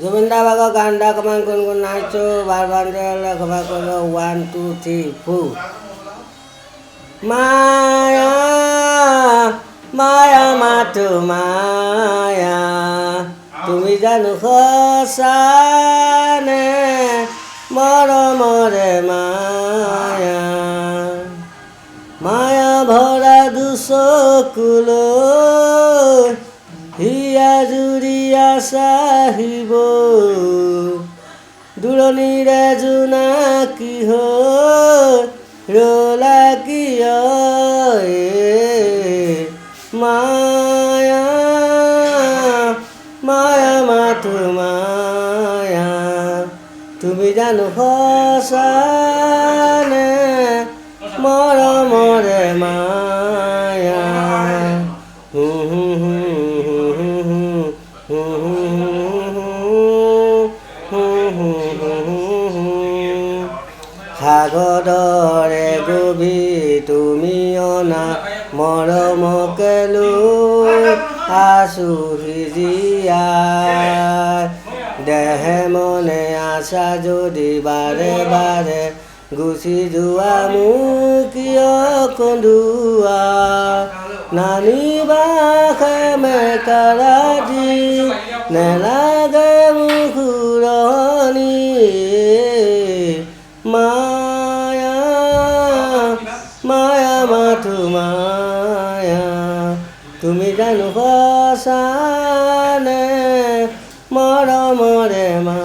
জুবিনদাৰ ভাগৰ গান এটা অকণমান গুণগুণাইছোঁ বাৰবান্দৰলৈ ঘবা কৰিব 1 2 3 4 মায়া মায়া মাথো মায়া তুমি জানো সঁচানে মৰমৰে মায়া মায়া ভৰা দুচকুলৈ হিয়া জুৰিয়া চাহিব দূৰণিৰে জোনাকী হৈ ৰলা কিয় মায়া মায়া মাথো মায়া তুমি জানো সঁচানে মৰমৰে মায়া সাগৰৰে গভীৰ তুমি অনা মৰমকে লৈ আছো সিজিয়াই দেহে মনে আছা যদি বাৰে বাৰে গুচি যোৱা মোক কিয় কন্দুৱা নানিবা মেকাৰা দি নেলাগে মোক সুৰণি মায়া মায়া মাথো মায়া তুমি জানো সঁচানে মৰমৰে মায়া